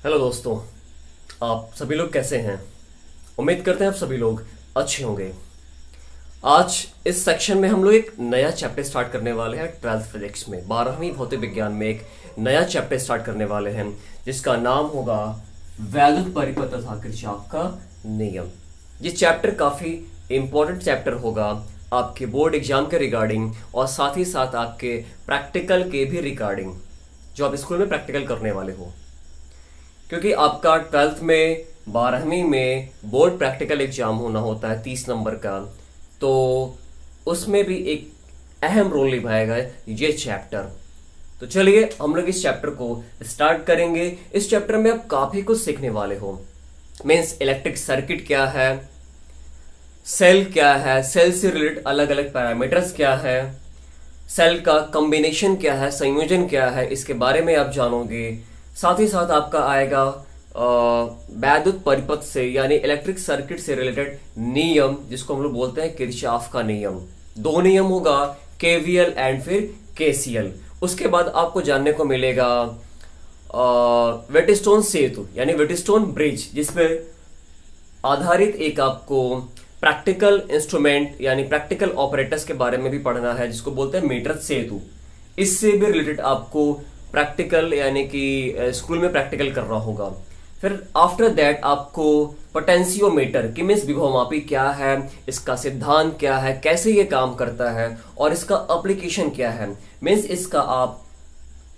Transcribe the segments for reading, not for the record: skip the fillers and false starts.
Hello दोस्तों, आप सभी लोग कैसे हैं। उम्मीद करते हैं आप सभी लोग अच्छे होंगे। आज इस सेक्शन में हम लोग एक नया चैप्टर स्टार्ट करने वाले हैं। 12th फिजिक्स में 12वीं भौतिक विज्ञान में एक नया चैप्टर स्टार्ट करने वाले हैं जिसका नाम होगा वैद्युत परिपथ तथा किरचॉफ का नियम। ये चैप्टर काफी इंपॉर्टेंट चैप्टर होगा आपके बोर्ड एग्जाम के रिगार्डिंग और साथ ही साथ आपके प्रैक्टिकल के भी रिगार्डिंग, जो आप स्कूल में प्रैक्टिकल करने वाले हो। क्योंकि आपका 12th में 12वीं में बोर्ड प्रैक्टिकल एग्जाम होना होता है 30 नंबर का, तो उसमें भी एक अहम रोल निभाएगा ये चैप्टर। तो चलिए हम लोग इस चैप्टर को स्टार्ट करेंगे। इस चैप्टर में आप काफी कुछ सीखने वाले हो। मीन्स इलेक्ट्रिक सर्किट क्या है, सेल क्या है, सेल से रिलेटेड अलग अलग पैरामीटर्स क्या है, सेल का कॉम्बिनेशन क्या है, संयोजन क्या है, इसके बारे में आप जानोगे। साथ ही साथ आपका आएगा वैद्युत परिपथ से यानी इलेक्ट्रिक सर्किट से रिलेटेड नियम, जिसको हम लोग बोलते हैं किरचॉफ का नियम। दो नियम होगा, केवीएल एंड फिर केसीएल। उसके बाद आपको जानने को मिलेगा वेटस्टोन सेतु यानी वेटस्टोन ब्रिज, जिसपे आधारित एक आपको प्रैक्टिकल इंस्ट्रूमेंट यानी प्रैक्टिकल ऑपरेटर्स के बारे में भी पढ़ना है, जिसको बोलते हैं मीटर सेतु। इससे भी रिलेटेड आपको प्रैक्टिकल यानी कि स्कूल में प्रैक्टिकल करना होगा। फिर आफ्टर दैट आपको पोटेंशियोमीटर की मीन्स विभवमापी क्या है, इसका सिद्धांत क्या है, कैसे ये काम करता है और इसका एप्लीकेशन क्या है, मीन्स इसका आप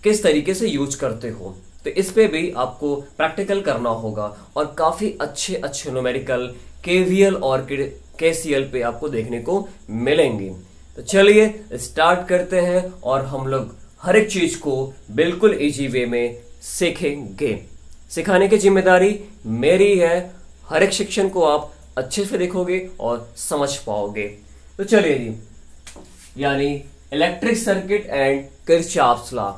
किस तरीके से यूज करते हो। तो इस पे भी आपको प्रैक्टिकल करना होगा और काफी अच्छे अच्छे न्यूमेरिकल केवीएल और केसीएल पे आपको देखने को मिलेंगे। तो चलिए स्टार्ट करते हैं और हम लोग हर एक चीज को बिल्कुल इजी वे में सीखेंगे। सिखाने की जिम्मेदारी मेरी है। हर एक सेक्शन को आप अच्छे से देखोगे और समझ पाओगे। तो चलिए जी, यानी electric circuit and Kirchhoff's law.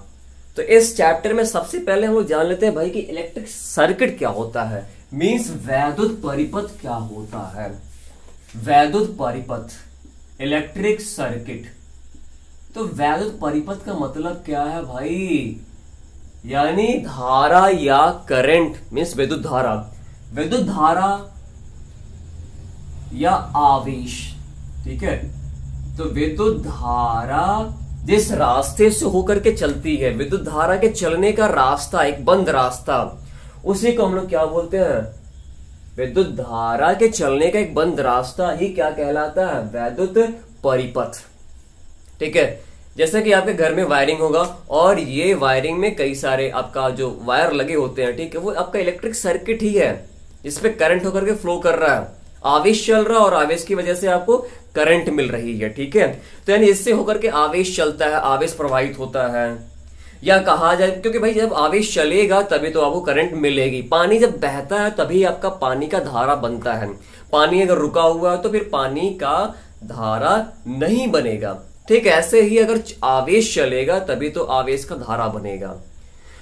तो इस चैप्टर में सबसे पहले हम लोग जान लेते हैं भाई कि इलेक्ट्रिक सर्किट क्या होता है, मींस वैद्युत परिपथ क्या होता है। वैद्युत परिपथ, इलेक्ट्रिक सर्किट। तो वैद्युत परिपथ का मतलब क्या है भाई, यानी धारा या करंट, मीन्स विद्युत धारा, विद्युत धारा या आवेश। ठीक है, तो विद्युत धारा जिस रास्ते से होकर के चलती है, विद्युत धारा के चलने का रास्ता, एक बंद रास्ता, उसी को हम लोग क्या बोलते हैं, विद्युत धारा के चलने का एक बंद रास्ता ही क्या कहलाता है, वैद्युत परिपथ। ठीक है, जैसे कि आपके घर में वायरिंग होगा और ये वायरिंग में कई सारे आपका जो वायर लगे होते हैं, ठीक है, वो आपका इलेक्ट्रिक सर्किट ही है जिसपे करंट होकर के फ्लो कर रहा है, आवेश चल रहा है और आवेश की वजह से आपको करंट मिल रही है। ठीक है, तो यानी इससे होकर के आवेश चलता है, आवेश प्रवाहित होता है। या कहा जाए, क्योंकि भाई जब आवेश चलेगा तभी तो आपको करंट मिलेगी। पानी जब बहता है तभी आपका पानी का धारा बनता है। पानी अगर रुका हुआ है तो फिर पानी का धारा नहीं बनेगा। ठीक, ऐसे ही अगर आवेश चलेगा तभी तो आवेश का धारा बनेगा।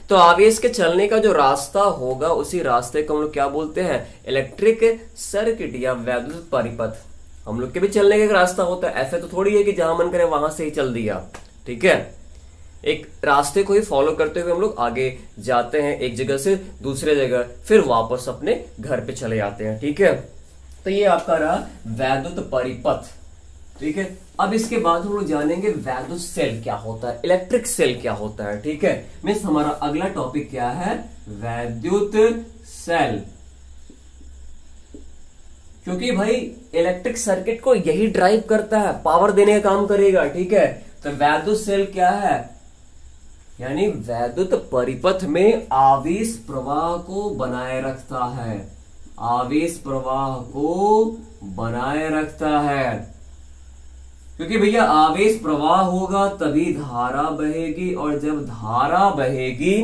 तो आवेश के चलने का जो रास्ता होगा उसी रास्ते को हम लोग क्या बोलते हैं, इलेक्ट्रिक सर्किट या वैद्युत परिपथ। हम लोग के भी चलने का एक रास्ता होता है, ऐसे तो थोड़ी है कि जहां मन करे वहां से ही चल दिया। ठीक है, एक रास्ते को ही फॉलो करते हुए हम लोग आगे जाते हैं, एक जगह से दूसरे जगह, फिर वापस अपने घर पे चले जाते हैं। ठीक है, तो ये आपका रहा वैद्युत परिपथ। ठीक है, अब इसके बाद हम लोग जानेंगे वैद्युत सेल क्या होता है, इलेक्ट्रिक सेल क्या होता है। ठीक है, मीन्स हमारा अगला टॉपिक क्या है, वैद्युत सेल। क्योंकि भाई इलेक्ट्रिक सर्किट को यही ड्राइव करता है, पावर देने का काम करेगा। ठीक है, तो वैद्युत सेल क्या है, यानी वैद्युत परिपथ में आवेश प्रवाह को बनाए रखता है, आवेश प्रवाह को बनाए रखता है। क्योंकि भैया आवेश प्रवाह होगा तभी धारा बहेगी, और जब धारा बहेगी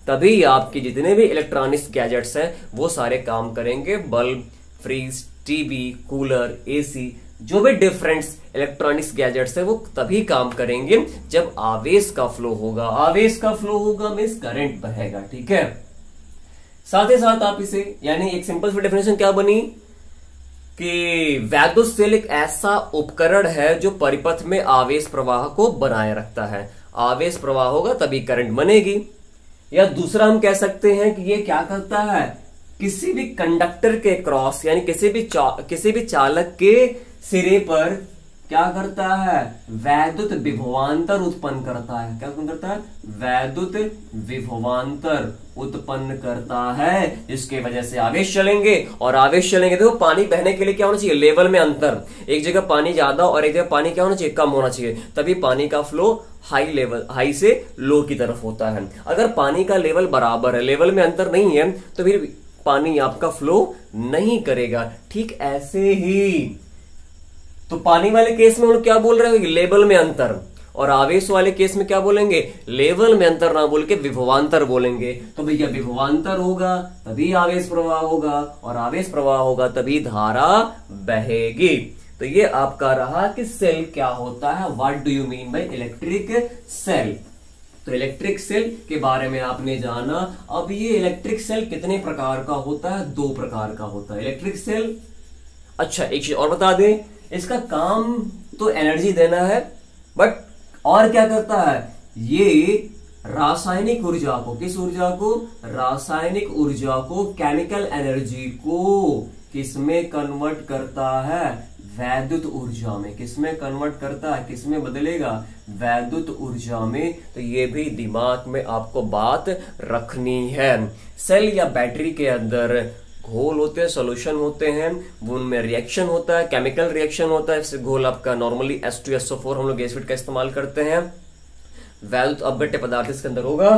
तभी आपके जितने भी इलेक्ट्रॉनिक्स गैजेट्स हैं वो सारे काम करेंगे। Bulb, fridge, TV, cooler, AC, जो भी डिफरेंट इलेक्ट्रॉनिक्स गैजेट्स है वो तभी काम करेंगे जब आवेश का फ्लो होगा। आवेश का फ्लो होगा मीन्स करंट बहेगा। ठीक है, साथ ही साथ आप इसे, यानी एक सिंपल सी डेफिनेशन क्या बनी कि वैद्युत सेल एक ऐसा उपकरण है जो परिपथ में आवेश प्रवाह को बनाए रखता है। आवेश प्रवाह होगा तभी करंट बनेगी। या दूसरा हम कह सकते हैं कि ये क्या करता है, किसी भी कंडक्टर के क्रॉस यानी किसी भी चालक के सिरे पर क्या करता है, वैद्युत विभवांतर उत्पन्न करता है। क्या उत्पन्न करता है, वैद्युत विभवांतर उत्पन्न करता है, जिसके वजह से आवेश चलेंगे। और आवेश चलेंगे, देखो पानी बहने के लिए क्या होना चाहिए, लेवल में अंतर। एक जगह पानी ज्यादा और एक जगह पानी क्या होना चाहिए, कम होना चाहिए, तभी पानी का फ्लो हाई से लो की तरफ होता है। अगर पानी का लेवल बराबर है, लेवल में अंतर नहीं है, तो फिर पानी आपका फ्लो नहीं करेगा। ठीक ऐसे ही तो पानी वाले केस में हम लोग क्या बोल रहे हैं, लेवल में अंतर, और आवेश वाले केस में क्या बोलेंगे, लेवल में अंतर ना बोल के विभवांतर बोलेंगे। तो भैया विभवांतर होगा तभी आवेश प्रवाह होगा, और आवेश प्रवाह होगा तभी धारा बहेगी। तो ये आपका रहा कि सेल क्या होता है, what do you mean by electric cell. तो इलेक्ट्रिक सेल के बारे में आपने जाना। अब ये इलेक्ट्रिक सेल कितने प्रकार का होता है, 2 प्रकार का होता है इलेक्ट्रिक सेल। अच्छा एक चीज और बता दें, इसका काम तो एनर्जी देना है, बट और क्या करता है, ये रासायनिक ऊर्जा को, किस ऊर्जा को, रासायनिक ऊर्जा को, केमिकल एनर्जी को किसमें कन्वर्ट करता है, वैद्युत ऊर्जा में। किसमें कन्वर्ट करता है, किसमें बदलेगा, वैद्युत ऊर्जा में। तो ये भी दिमाग में आपको बात रखनी है। सेल या बैटरी के अंदर घोल होते हैं, सोल्यूशन होते हैं, उनमें रिएक्शन होता है, केमिकल रिएक्शन होता है। इससे घोल आपका नॉर्मली H2SO4 हम लोग एसिड का इस्तेमाल करते हैं। वैद्युत अपघट्य पदार्थ इसके अंदर होगा।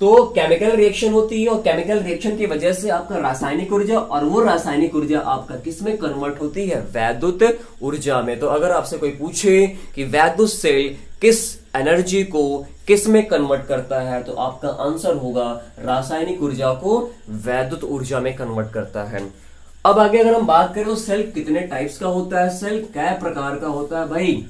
तो केमिकल रिएक्शन होती है, और केमिकल रिएक्शन की वजह से आपका रासायनिक ऊर्जा, और वो रासायनिक ऊर्जा आपका किसमें कन्वर्ट होती है, वैद्युत ऊर्जा में। तो अगर आपसे कोई पूछे कि वैद्युत सेल किस एनर्जी को किस में कन्वर्ट करता है, तो आपका आंसर होगा रासायनिक ऊर्जा को वैद्युत ऊर्जा में कन्वर्ट करता है। अब आगे अगर हम बात करें तो सेल कितने टाइप्स का होता है, सेल कै प्रकार का होता है भाई।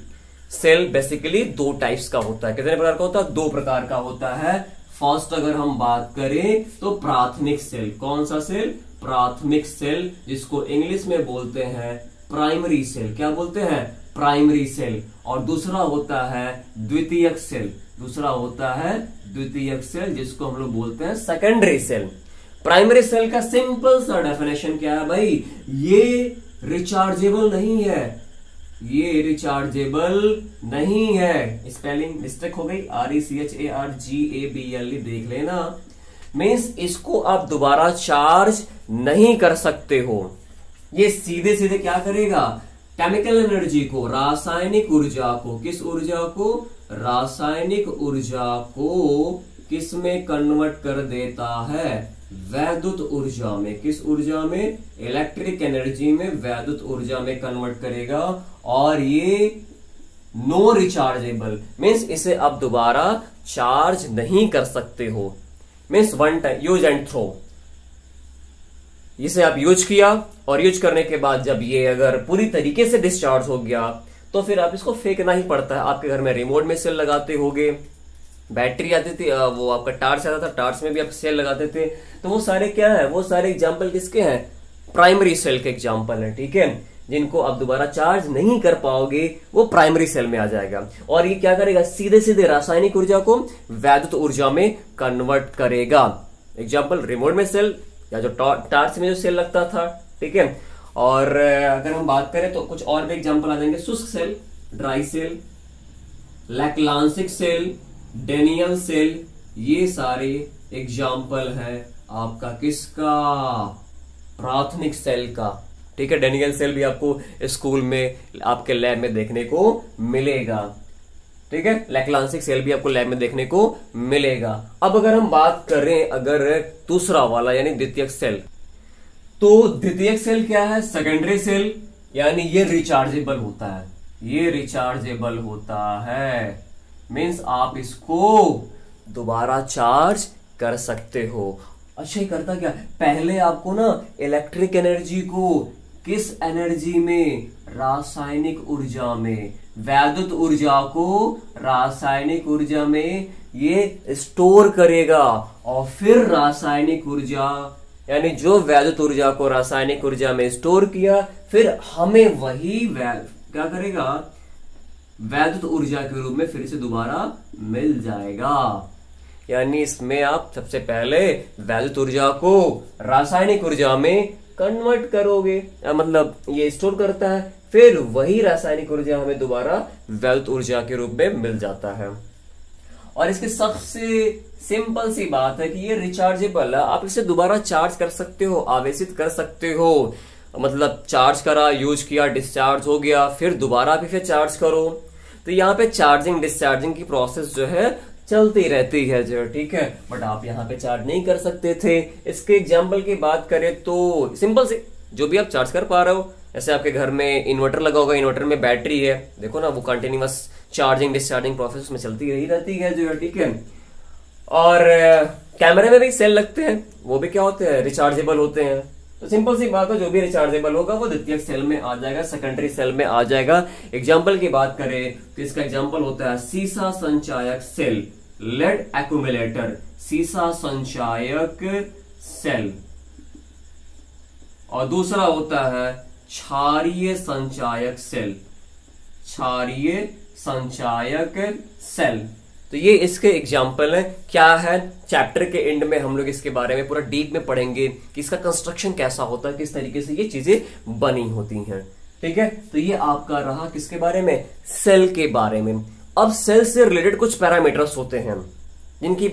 सेल बेसिकली 2 टाइप्स का होता है। कितने प्रकार का होता है, 2 प्रकार का होता है। फर्स्ट अगर हम बात करें तो प्राथमिक सेल। कौन सा सेल, प्राथमिक सेल, जिसको इंग्लिश में बोलते हैं प्राइमरी सेल। क्या बोलते हैं, प्राइमरी सेल। और दूसरा होता है द्वितीयक सेल। दूसरा होता है द्वितीयक सेल, जिसको हम लोग बोलते हैं सेकेंडरी सेल। प्राइमरी सेल का सिंपल सा डेफिनेशन क्या है भाई, ये रिचार्जेबल नहीं है, ये रिचार्जेबल नहीं है। स्पेलिंग मिस्टेक हो गई, RECHARGABLE देख लेना। मीन्स इसको आप दोबारा चार्ज नहीं कर सकते हो। ये सीधे सीधे क्या करेगा, केमिकल एनर्जी को, रासायनिक ऊर्जा को, किस ऊर्जा को, रासायनिक ऊर्जा को किस में कन्वर्ट कर देता है, वैद्युत ऊर्जा में। किस ऊर्जा में, इलेक्ट्रिक एनर्जी में, वैद्युत ऊर्जा में कन्वर्ट करेगा। और ये नो रिचार्जेबल मीन्स इसे आप दोबारा चार्ज नहीं कर सकते हो। Means one time use and throw. इसे आप यूज किया और यूज करने के बाद जब ये अगर पूरी तरीके से डिस्चार्ज हो गया तो फिर आप इसको फेंकना ही पड़ता है। आपके घर में रिमोट में सेल लगाते होगे, बैटरी आती थी, वो आपका टार्च आता था, टार्च में भी आप सेल लगाते थे। तो वो सारे क्या है, वो सारे एग्जाम्पल किसके हैं, प्राइमरी सेल के एग्जाम्पल है। ठीक है, जिनको आप दोबारा चार्ज नहीं कर पाओगे वो प्राइमरी सेल में आ जाएगा। और ये क्या करेगा, सीधे सीधे रासायनिक ऊर्जा को वैद्युत ऊर्जा में कन्वर्ट करेगा। एग्जाम्पल रिमोट में सेल या जो टार्च में जो सेल लगता था। ठीक है, और अगर हम बात करें तो कुछ और भी एग्जाम्पल आ जाएंगे, शुष्क cell, dry cell, Leclanche cell, Daniell cell, ये सारे एग्जाम्पल है आपका किसका, प्राथमिक सेल का। ठीक है, डेनियल सेल भी आपको स्कूल में आपके लैब में देखने को मिलेगा। ठीक है, लैक्लांसिक सेल भी आपको लैब में देखने को मिलेगा। अब अगर हम बात करें अगर दूसरा वाला यानी द्वितीयक सेल, तो द्वितीयक सेल क्या है, सेकेंडरी सेल, यानी ये रिचार्जेबल होता है। ये रिचार्जेबल होता है मीन्स आप इसको दोबारा चार्ज कर सकते हो। अच्छा, ये करता क्या, पहले आपको ना इलेक्ट्रिक एनर्जी को किस एनर्जी में, रासायनिक ऊर्जा में, वैद्युत ऊर्जा को रासायनिक ऊर्जा में ये स्टोर करेगा। और फिर रासायनिक ऊर्जा यानी जो वैद्युत ऊर्जा को रासायनिक ऊर्जा में स्टोर किया, फिर हमें वही क्या करेगा, वैद्युत ऊर्जा के रूप में फिर से दोबारा मिल जाएगा। यानी इसमें आप सबसे पहले वैद्युत ऊर्जा को रासायनिक ऊर्जा में कन्वर्ट करोगे, मतलब ये स्टोर करता है, फिर वही रासायनिक ऊर्जा हमें दोबारा वैद्युत ऊर्जा के रूप में मिल जाता है। और इसकी सबसे सिंपल सी बात है कि ये रिचार्जेबल है, आप इसे दोबारा चार्ज कर सकते हो, आवेशित कर सकते हो, मतलब चार्ज करा, यूज किया, डिस्चार्ज हो गया, फिर दोबारा भी फिर चार्ज करो। तो यहाँ पे चार्जिंग डिस्चार्जिंग की प्रोसेस जो है चलती रहती है जो, ठीक है। बट आप यहाँ पे चार्ज नहीं कर सकते थे। इसके एग्जाम्पल की बात करें तो सिंपल से जो भी आप चार्ज कर पा रहे हो, जैसे आपके घर में इन्वर्टर लगा होगा, इन्वर्टर में बैटरी है, देखो ना वो कंटिन्यूअस चार्जिंग डिस्चार्जिंग प्रोसेस में चलती रही रहती है जो है, ठीक है। और कैमरे में भी सेल लगते हैं, वो भी क्या होते हैं, रिचार्जेबल होते हैं। तो सिंपल सी बात है, जो भी रिचार्जेबल होगा वो द्वितीयक सेल में आ जाएगा, सेकेंडरी सेल में आ जाएगा। एग्जाम्पल की बात करें तो इसका एग्जाम्पल होता है सीसा संचायक सेल, लेड एक्यूमुलेटर, सीसा संचायक सेल। और दूसरा होता है क्षारीय संचायक सेल, क्षारीय संचायक सेल। तो ये इसके एग्जाम्पल है। क्या है, चैप्टर के एंड में हम लोग इसके बारे में पूरा डीप में पढ़ेंगे कि इसका कंस्ट्रक्शन कैसा होता है, किस तरीके से ये चीजें बनी होती हैं, ठीक है। तो ये आपका रहा किसके बारे में, सेल के बारे में। अब सेल से रिलेटेड कुछ पैरामीटर्स होते हैं जिनकी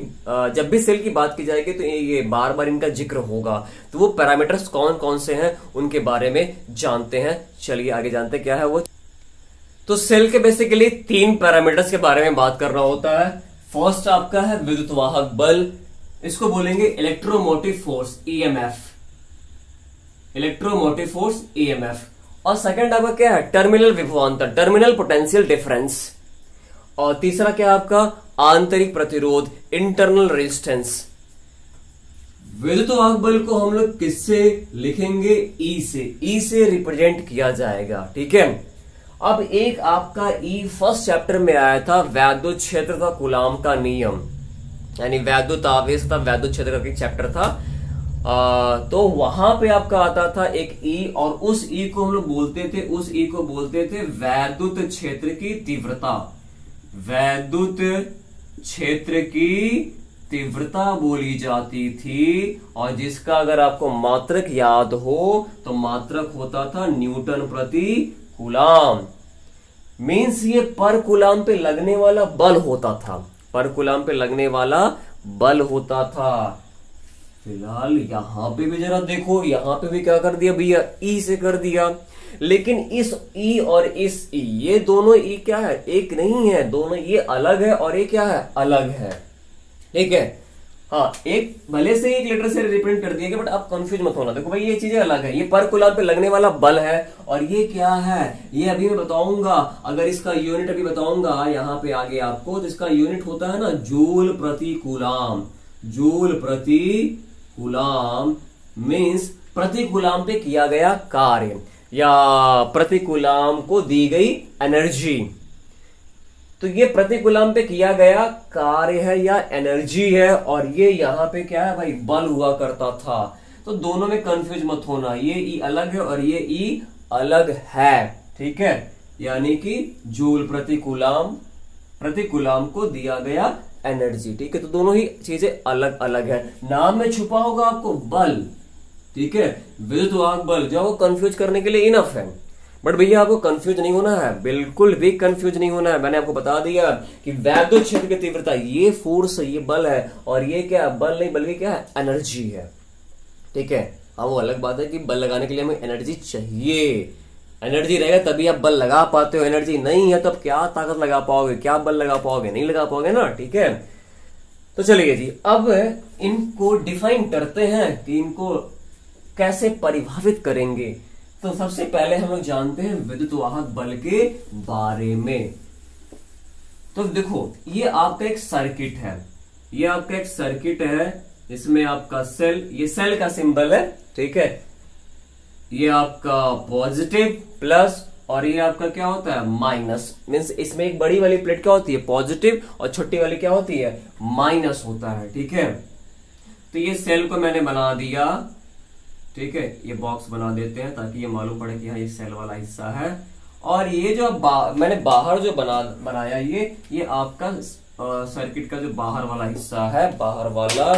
जब भी सेल की बात की जाएगी तो ये बार बार इनका जिक्र होगा। तो वो पैरामीटर्स कौन कौन से हैं उनके बारे में जानते हैं। चलिए आगे जानते क्या है वो। तो सेल के बेसिकली 3 पैरामीटर्स के बारे में बात करना होता है। फर्स्ट आपका है विद्युत वाहक बल, इसको बोलेंगे electromotive force, EMF, electromotive force EMF. और सेकंड आपका क्या है, टर्मिनल विभवांतर, टर्मिनल पोटेंशियल डिफरेंस। और तीसरा क्या आपका, आंतरिक प्रतिरोध, इंटरनल रेजिस्टेंस। विद्युत वाहक बल को हम लोग किससे लिखेंगे, ई से, ई से रिप्रेजेंट किया जाएगा, ठीक है। अब एक आपका ई फर्स्ट चैप्टर में आया था, वैद्युत क्षेत्र का कूलाम का नियम, यानी वैद्युत आवेश था, वैद्युत क्षेत्र का चैप्टर था। तो वहां पे आपका आता था एक ई, और उस ई को हम लोग बोलते थे, उस ई को बोलते थे वैद्युत क्षेत्र की तीव्रता, वैद्युत क्षेत्र की तीव्रता बोली जाती थी। और जिसका अगर आपको मात्रक याद हो तो मात्रक होता था न्यूटन प्रति कूलाम। मीन्स ये पर कूलाम पे लगने वाला बल होता था, पर कूलाम पे लगने वाला बल होता था। फिलहाल यहां पे भी जरा देखो, यहां पे भी क्या कर दिया भैया, ई से कर दिया। लेकिन इस ई और इस ई, ये दोनों ई क्या है, एक नहीं है, दोनों ये अलग है और ये क्या है, अलग है, ठीक है। हाँ, एक भले से एक लेटर से रिप्रेजेंट कर दिया गया, बट आप कंफ्यूज मत होना। देखो भाई ये चीजें अलग है, ये पर कूलाम पे लगने वाला बल है, और ये क्या है, ये अभी मैं बताऊंगा। अगर इसका यूनिट अभी बताऊंगा यहाँ पे आगे आपको, तो इसका यूनिट होता है ना जूल प्रति कूलाम। जूल प्रति कूलाम मीन्स प्रति कूलाम पे किया गया कार्य, या प्रति कूलाम को दी गई एनर्जी। तो ये प्रति कूलाम पे किया गया कार्य है या एनर्जी है, और ये यहां पे क्या है भाई, बल हुआ करता था। तो दोनों में कंफ्यूज मत होना, ये ई अलग है और ये ई अलग है, ठीक है। यानी कि जूल प्रति कूलाम को दिया गया एनर्जी, ठीक है। तो दोनों ही चीजें अलग अलग है। नाम में छुपा होगा आपको बल, ठीक है, विद्युत वाहक बल, जो वो कंफ्यूज करने के लिए इनफ है। बट भैया आपको कंफ्यूज नहीं होना है, बिल्कुल भी कंफ्यूज नहीं होना है। मैंने आपको बता दिया कि वैद्युत क्षेत्र की तीव्रता ये फोर्स, ये बल है, और ये क्या है, बल नहीं बल्कि क्या है, एनर्जी है, ठीक है। हाँ, वो अलग बात है कि बल लगाने के लिए हमें एनर्जी चाहिए, एनर्जी रहेगा तभी आप बल लगा पाते हो, एनर्जी नहीं है तो आप क्या ताकत लगा पाओगे, क्या बल लगा पाओगे, नहीं लगा पाओगे ना, ठीक है। तो चलिए जी, अब इनको डिफाइन करते हैं कि इनको कैसे परिभाषित करेंगे। तो सबसे पहले हम लोग जानते हैं विद्युत वाहक बल के बारे में। तो देखो, ये आपका एक सर्किट है, ये आपका एक सर्किट है, इसमें आपका सेल, ये सेल का सिंबल है, ठीक है। ये आपका पॉजिटिव, प्लस, और ये आपका क्या होता है, माइनस। मीन्स इसमें एक बड़ी वाली प्लेट क्या होती है, पॉजिटिव, और छोटी वाली क्या होती है, माइनस होता है, ठीक है। तो ये सेल को मैंने बना दिया, ठीक है, ये बॉक्स बना देते हैं ताकि ये मालूम पड़े कि हाँ ये सेल वाला हिस्सा है। और ये जो मैंने बाहर जो बनाया, ये आपका सर्किट का जो बाहर वाला हिस्सा है, बाहर वाला,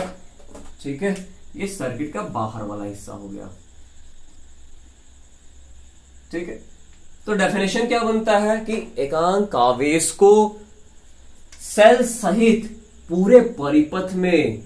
ठीक है, ये सर्किट का बाहर वाला हिस्सा हो गया, ठीक है। तो डेफिनेशन क्या बनता है कि एकांक आवेश को सेल सहित पूरे परिपथ में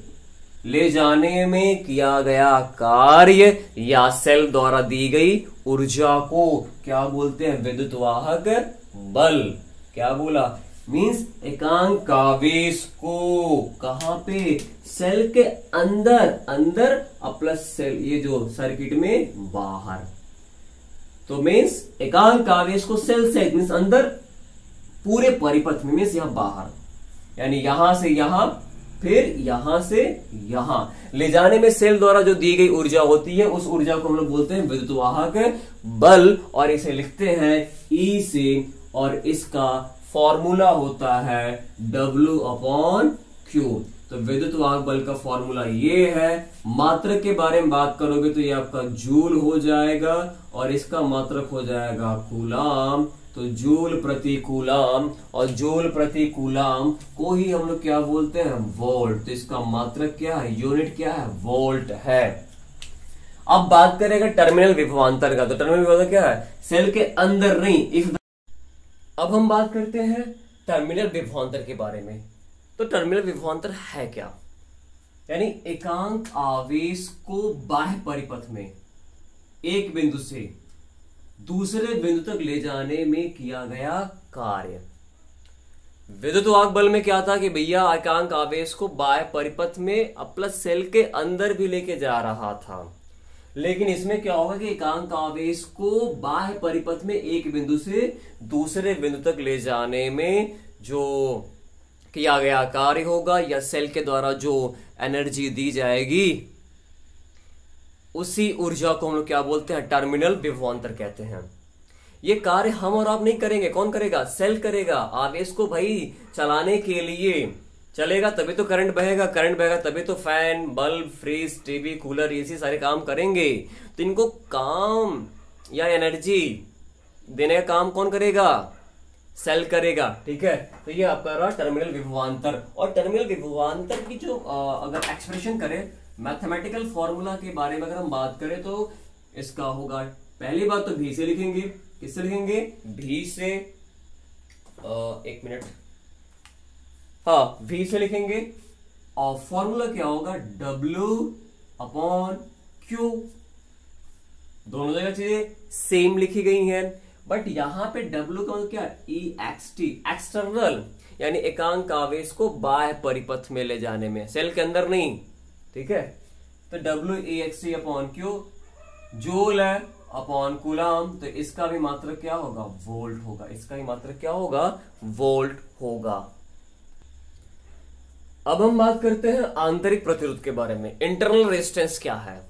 ले जाने में किया गया कार्य या सेल द्वारा दी गई ऊर्जा को क्या बोलते हैं? विद्युत वाहक बल। क्या बोला? मींस एकांक आवेश को कहां पे? सेल के अंदर, अंदर प्लस सेल, ये जो सर्किट में बाहर। तो मींस एकांक आवेश को सेल से मींस अंदर पूरे परिपथ में, मींस यहां बाहर, यानी यहां से यहां फिर यहां से यहां ले जाने में सेल द्वारा जो दी गई ऊर्जा होती है, उस ऊर्जा को हम लोग बोलते हैं विद्युत वाहक बल, और इसे लिखते हैं E से, और इसका फॉर्मूला होता है W/Q। तो विद्युत वाहक बल का फॉर्मूला ये है। मात्रक के बारे में बात करोगे तो ये आपका जूल हो जाएगा, और इसका मात्रक हो जाएगा कूलाम। तो जूल प्रति कूलाम, और जूल प्रति कूलाम को ही हम लोग क्या बोलते हैं? वोल्ट। तो इसका मात्रक क्या है? यूनिट क्या है? वोल्ट है। अब बात करेगा टर्मिनल विभवांतर का। तो टर्मिनल विभवांतर क्या है? सेल के अंदर नहीं। अब हम बात करते हैं टर्मिनल विभवांतर के बारे में। तो टर्मिनल विभवांतर है क्या? यानी एकांक आवेश को बाह्य परिपथ में एक बिंदु से दूसरे बिंदु तक ले जाने में किया गया कार्य। विद्युत वाहक बल में क्या था कि भैया एकांक आवेश को बाह्य परिपथ में प्लस सेल के अंदर भी लेके जा रहा था, लेकिन इसमें क्या होगा कि एकांक आवेश को बाह्य परिपथ में एक बिंदु से दूसरे बिंदु तक ले जाने में जो किया गया कार्य होगा या सेल के द्वारा जो एनर्जी दी जाएगी, उसी ऊर्जा को हम लोग क्या बोलते हैं? टर्मिनल विभवांतर कहते हैं। ये कार्य हम और आप नहीं करेंगे, कौन करेगा? सेल करेगा। आवेश को भाई चलाने के लिए चलेगा तभी तो करंट बहेगा, करंट बहेगा तभी तो fan, bulb, fridge, TV, cooler, AC सारे काम करेंगे। तो इनको काम या एनर्जी देने का काम कौन करेगा? सेल करेगा, ठीक है। तो ये आपका रहा टर्मिनल विभवांतर। और टर्मिनल विभवांतर की जो अगर एक्सप्रेशन करें मैथमेटिकल फॉर्मूला के बारे में अगर हम बात करें तो इसका होगा, पहली बात तो भी से लिखेंगे। किससे लिखेंगे? भी से, एक मिनट, हाँ, V से लिखेंगे। और फॉर्मूला क्या होगा? W/Q। दोनों जगह चीजें सेम लिखी गई हैं, बट यहां पे W का मतलब क्या? EXT, एक्सटर्नल, यानी एकांक आवेश को बाह्य परिपथ में ले जाने में, सेल के अंदर नहीं, ठीक है। तो WEXT/Q जूल है अपॉन कूलाम। तो इसका भी मात्रक क्या होगा? वोल्ट होगा। इसका भी मात्रक क्या होगा? वोल्ट होगा। अब हम बात करते हैं आंतरिक प्रतिरोध के बारे में। इंटरनल रेजिस्टेंस क्या है?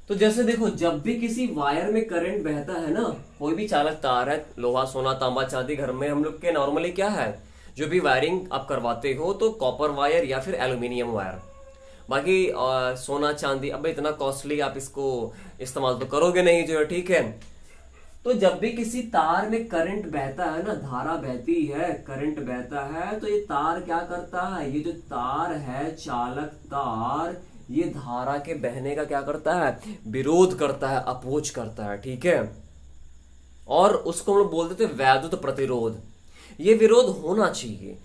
तो जैसे देखो, जब भी किसी वायर में करंट बहता है ना, कोई भी चालक तार है, लोहा, सोना, तांबा, चांदी, घर में हम लोग के नॉर्मली क्या है, जो भी वायरिंग आप करवाते हो तो कॉपर वायर या फिर एल्यूमिनियम वायर। बाकी सोना चांदी अब इतना कॉस्टली आप इसको इस्तेमाल तो करोगे नहीं, जो है, ठीक है। तो जब भी किसी तार में करंट बहता है ना, धारा बहती है, करंट बहता है, तो ये तार क्या करता है? ये जो तार है, चालक तार, ये धारा के बहने का क्या करता है? विरोध करता है, अपोज करता है, ठीक है। और उसको हम लोग बोलते थे वैद्युत प्रतिरोध। ये विरोध होना चाहिए,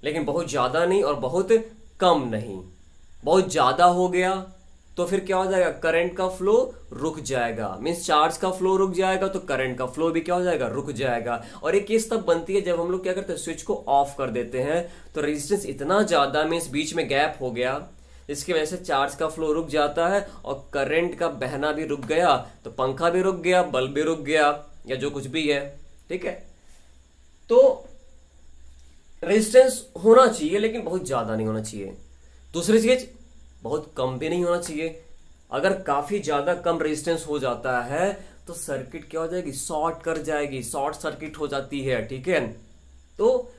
लेकिन बहुत ज्यादा नहीं और बहुत कम नहीं। बहुत ज्यादा हो गया तो फिर क्या हो जाएगा? करंट का फ्लो रुक जाएगा, मींस चार्ज का फ्लो रुक जाएगा, तो करंट का फ्लो भी क्या हो जाएगा? रुक जाएगा। और एक केस तब बनती है जब हम लोग क्या करते हैं? स्विच को ऑफ कर देते हैं, तो रेजिस्टेंस इतना ज्यादा, मींस बीच में गैप हो गया, जिसकी वजह से चार्ज का फ्लो रुक जाता है और करंट का बहना भी रुक गया, तो पंखा भी रुक गया, बल्ब भी रुक गया, या जो कुछ भी है, ठीक है। तो रेजिस्टेंस होना चाहिए, लेकिन बहुत ज्यादा नहीं होना चाहिए। दूसरी चीज, बहुत कम भी नहीं होना चाहिए। अगर काफी ज्यादा कम रेजिस्टेंस हो जाता है तो सर्किट क्या हो जाएगी? शॉर्ट कर जाएगी, शॉर्ट सर्किट हो जाती है, ठीक है। तो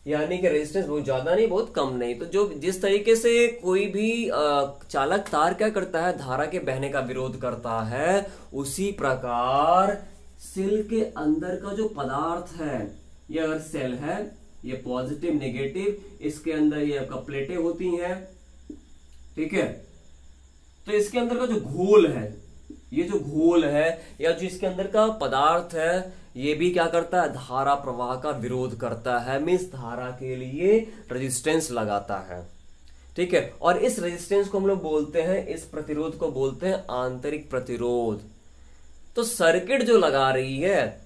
यानी कि रेजिस्टेंस बहुत ज्यादा नहीं, बहुत कम नहीं। तो जो जिस तरीके से कोई भी चालक तार क्या करता है? धारा के बहने का विरोध करता है, उसी प्रकार सेल के अंदर का जो पदार्थ है, ये अगर सेल है ये पॉजिटिव नेगेटिव, इसके अंदर ये आपका प्लेटें होती हैं, ठीक है। तो इसके अंदर का जो घोल है, ये जो घोल है या जो इसके अंदर का पदार्थ है, ये भी क्या करता है, धारा प्रवाह का विरोध करता है, मीन्स धारा के लिए रेजिस्टेंस लगाता है, ठीक है। और इस रेजिस्टेंस को हम लोग बोलते हैं, इस प्रतिरोध को बोलते हैं आंतरिक प्रतिरोध। तो सर्किट जो लगा रही है,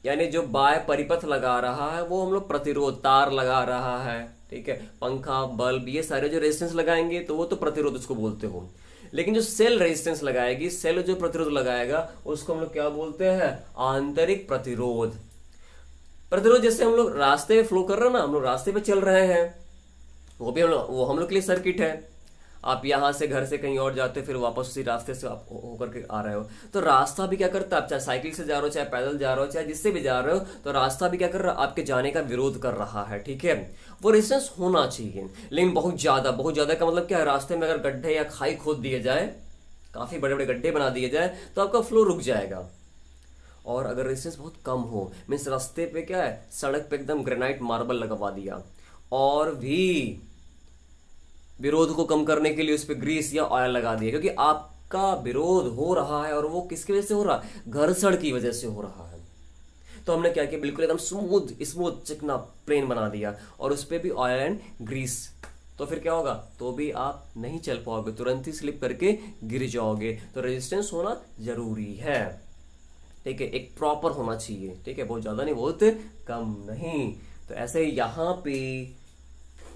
यानी जो बाह्य परिपथ लगा रहा है, वो हम लोग प्रतिरोध, तार लगा रहा है, ठीक है, पंखा, बल्ब, ये सारे जो रेजिस्टेंस लगाएंगे तो वो तो प्रतिरोध उसको बोलते हो। लेकिन जो सेल रेजिस्टेंस लगाएगी, सेल जो प्रतिरोध लगाएगा, उसको हम लोग क्या बोलते हैं, आंतरिक प्रतिरोध। प्रतिरोध जैसे हम लोग रास्ते में फ्लो कर रहे हैं ना, हम लोग रास्ते पे चल रहे हैं, वो हम लोग के लिए सर्किट है। आप यहां से घर से कहीं और जाते हो, फिर वापस उसी रास्ते से आप होकर के आ रहे हो, तो रास्ता भी क्या करता है, आप चाहे साइकिल से जा रहे हो, चाहे पैदल जा रहे हो, चाहे जिससे भी जा रहे हो, तो रास्ता भी क्या कर रहा है, आपके जाने का विरोध कर रहा है, ठीक है। वो रेजिस्टेंस होना चाहिए, लेकिन बहुत ज्यादा का मतलब क्या है, रास्ते में अगर गड्ढे या खाई खोद दिए जाए, काफी बड़े बड़े गड्ढे बना दिए जाए, तो आपका फ्लो रुक जाएगा। और अगर रेजिस्टेंस बहुत कम हो, मीन्स रास्ते पे क्या है, सड़क पे एकदम ग्रेनाइट मार्बल लगवा दिया, और भी विरोध को कम करने के लिए उस पर ग्रीस या ऑयल लगा दिया, क्योंकि आपका विरोध हो रहा है और वो किसकी वजह से हो रहा है, घर्षण की वजह से हो रहा है। तो हमने क्या किया, बिल्कुल एकदम स्मूथ चिकना प्लेन बना दिया, और उस पर भी ऑयल एंड ग्रीस, तो फिर क्या होगा, तो भी आप नहीं चल पाओगे, तुरंत ही स्लिप करके गिर जाओगे। तो रेजिस्टेंस होना जरूरी है, ठीक है, एक प्रॉपर होना चाहिए, ठीक है, बहुत ज्यादा नहीं, बहुत कम नहीं। तो ऐसे यहां पे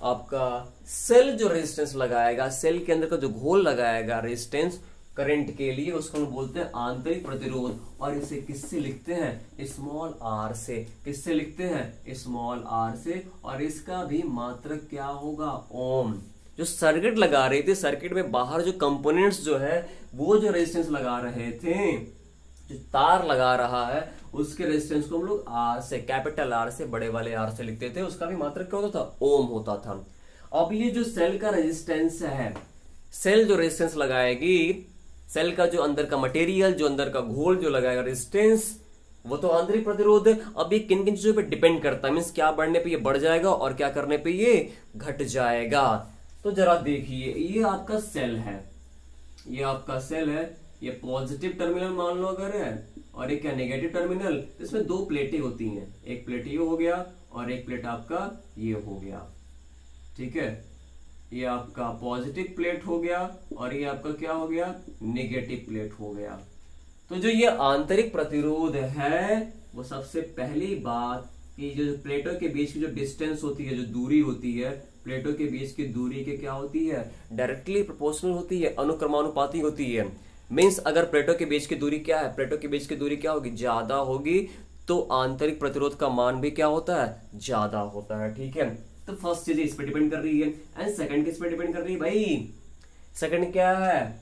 आपका सेल जो रेजिस्टेंस लगाएगा, सेल के अंदर का जो घोल लगाएगा रेजिस्टेंस करंट के लिए, उसको हम बोलते हैं आंतरिक प्रतिरोध। और इसे किससे लिखते हैं, स्मॉल आर से। किससे लिखते हैं, स्मॉल आर से। और इसका भी मात्रक क्या होगा, ओम। जो सर्किट लगा रहे थे, सर्किट में बाहर जो कंपोनेंट्स जो है, वो जो रेजिस्टेंस लगा रहे थे, जो तार लगा रहा है, उसके रेजिस्टेंस को हम लोग आर से, कैपिटल आर से, बड़े वाले आर से लिखते थे। उसका भी मात्रक क्या होता था, ओम होता था। अब ये जो सेल का रेजिस्टेंस है, सेल जो रेजिस्टेंस लगाएगी, सेल का जो अंदर का मटेरियल, जो अंदर का घोल जो लगाएगा रेजिस्टेंस, वो तो आंतरिक प्रतिरोध है। अब ये किन किन चीजों पे डिपेंड करता है, मीन्स क्या बढ़ने पे ये बढ़ जाएगा और क्या करने पे ये घट जाएगा। तो जरा देखिए, ये आपका सेल है, ये आपका सेल है, ये पॉजिटिव टर्मिनल मान लो अगर है, और एक क्या नेगेटिव टर्मिनल। इसमें दो प्लेटें होती हैं, एक प्लेट ये हो गया और एक प्लेट आपका ये हो गया, ठीक है। ये आपका पॉजिटिव प्लेट हो गया और ये आपका क्या हो गया, नेगेटिव प्लेट हो गया। तो जो ये आंतरिक प्रतिरोध है, वो सबसे पहली बात कि जो प्लेटों के बीच की जो डिस्टेंस होती है, जो दूरी होती है, प्लेटों के बीच की दूरी के क्या होती है, डायरेक्टली प्रोपोर्शनल होती है, अनुक्रमानुपाती होती है। मीन्स अगर प्लेटों के बीच की दूरी क्या है, प्लेटों के बीच की दूरी क्या होगी, ज्यादा होगी, तो आंतरिक प्रतिरोध का मान भी क्या होता है, ज्यादा होता है, ठीक है। तो फर्स्ट चीज इस पे डिपेंड कर रही है। एंड सेकंड किस पे डिपेंड कर रही है भाई, सेकंड क्या है,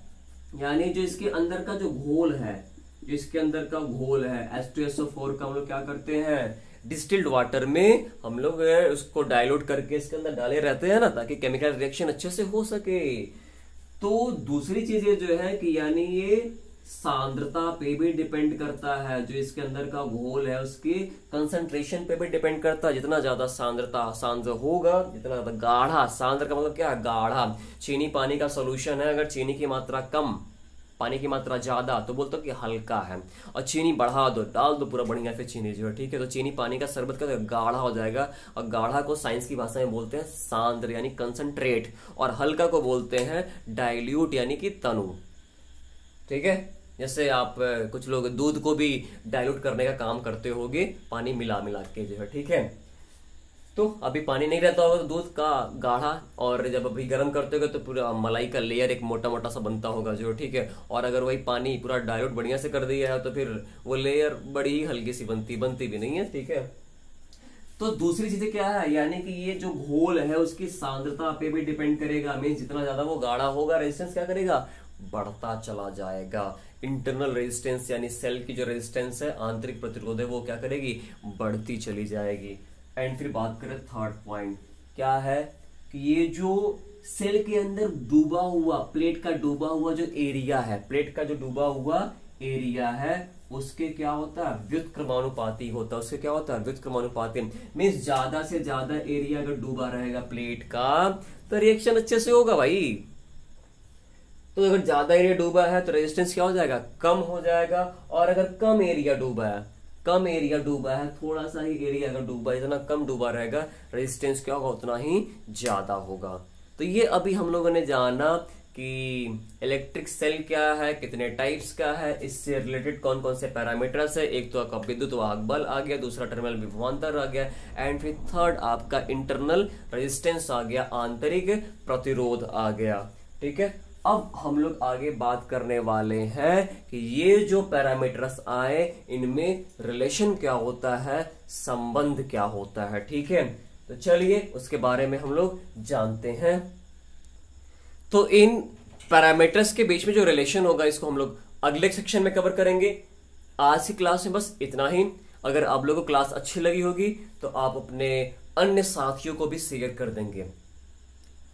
यानी जो इसके अंदर का जो घोल है, जो इसके अंदर का घोल है H2SO4 का, हम लोग क्या करते हैं, डिस्टिल्ड वाटर में हम लोग उसको डाइल्यूट करके इसके अंदर डाले रहते हैं ना, ताकि केमिकल रिएक्शन अच्छे से हो सके। तो दूसरी चीज ये जो है कि यानी ये सांद्रता पे भी डिपेंड करता है, जो इसके अंदर का घोल है उसकी कंसंट्रेशन पे भी डिपेंड करता है। जितना ज्यादा सांद्र होगा, जितना ज्यादा गाढ़ा, सांद्र का मतलब क्या है, गाढ़ा। चीनी पानी का सोल्यूशन है, अगर चीनी की मात्रा कम, पानी की मात्रा ज्यादा, तो बोलते हो कि हल्का है, और चीनी बढ़ा दो, डाल दो पूरा बढ़िया फिर चीनी जो है, ठीक है, तो चीनी पानी का शरबत का गाढ़ा हो जाएगा। और गाढ़ा को साइंस की भाषा में बोलते हैं सांद्र यानी कंसंट्रेट, और हल्का को बोलते हैं डाइल्यूट यानी कि तनु, ठीक है। जैसे आप कुछ लोग दूध को भी डाइल्यूट करने का काम करते होगे, पानी मिला मिला के जो है, ठीक है। तो अभी पानी नहीं रहता होगा तो दूध का गाढ़ा, और जब अभी गर्म करते हो तो पूरा मलाई का लेयर एक मोटा मोटा सा बनता होगा जो, ठीक है। और अगर वही पानी पूरा डाइल्यूट बढ़िया से कर दिया है तो फिर वो लेयर बड़ी ही हल्की सी बनती भी नहीं है, ठीक है। तो दूसरी चीजें क्या है, यानी कि ये जो घोल है उसकी सांद्रता पे भी डिपेंड करेगा। मीन जितना ज्यादा वो गाढ़ा होगा, रेजिस्टेंस क्या करेगा, बढ़ता चला जाएगा। इंटरनल रेजिस्टेंस यानी सेल की जो रेजिस्टेंस है, आंतरिक प्रतिरोध है, वो क्या करेगी, बढ़ती चली जाएगी। एंड फिर बात करें थर्ड पॉइंट, क्या है कि ये जो सेल के अंदर डूबा हुआ, प्लेट का डूबा हुआ जो एरिया है, प्लेट का जो डूबा हुआ एरिया है उसके क्या होता है, व्युत्क्रमानुपाती होता है। उसके क्या होता है, व्युत्क्रमानुपाती। मीन्स ज्यादा से ज्यादा एरिया अगर डूबा रहेगा प्लेट का तो रिएक्शन अच्छे से होगा भाई। तो अगर ज्यादा एरिया डूबा है तो रेजिस्टेंस क्या हो जाएगा, कम हो जाएगा। और अगर कम एरिया डूबा है, कम एरिया डूबा है, थोड़ा सा ही एरिया अगर डूबा है, इतना कम डूबा रहेगा, रेजिस्टेंस क्या होगा, उतना ही ज्यादा होगा। तो ये अभी हम लोगों ने जाना कि इलेक्ट्रिक सेल क्या है, कितने टाइप्स का है, इससे रिलेटेड कौन कौन से पैरामीटर्स है। एक तो आपका विद्युत वाहक बल आ गया, दूसरा टर्मिनल विभवांतर आ गया, एंड फिर थर्ड आपका इंटरनल रेजिस्टेंस आ गया, आंतरिक प्रतिरोध आ गया। ठीक है, अब हम लोग आगे बात करने वाले हैं कि ये जो पैरामीटर्स आए इनमें रिलेशन क्या होता है, संबंध क्या होता है। ठीक है, तो चलिए उसके बारे में हम लोग जानते हैं। तो इन पैरामीटर्स के बीच में जो रिलेशन होगा इसको हम लोग अगले सेक्शन में कवर करेंगे। आज की क्लास में बस इतना ही। अगर आप लोगों को क्लास अच्छी लगी होगी तो आप अपने अन्य साथियों को भी शेयर कर देंगे,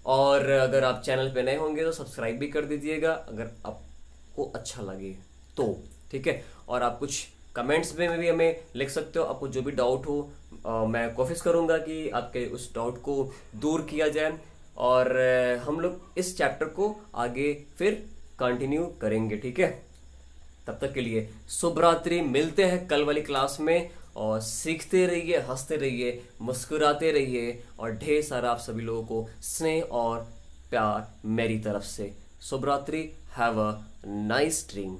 और अगर आप चैनल पे नए होंगे तो सब्सक्राइब भी कर दीजिएगा अगर आपको अच्छा लगे तो। ठीक है, और आप कुछ कमेंट्स में भी हमें लिख सकते हो। आपको जो भी डाउट हो मैं कोशिश करूंगा कि आपके उस डाउट को दूर किया जाए, और हम लोग इस चैप्टर को आगे फिर कंटिन्यू करेंगे। ठीक है, तब तक के लिए शुभ रात्रि। मिलते हैं कल वाली क्लास में, और सीखते रहिए, हंसते रहिए, मुस्कुराते रहिए, और ढेर सारा आप सभी लोगों को स्नेह और प्यार मेरी तरफ से। शुभ रात्रि। Have a nice dream.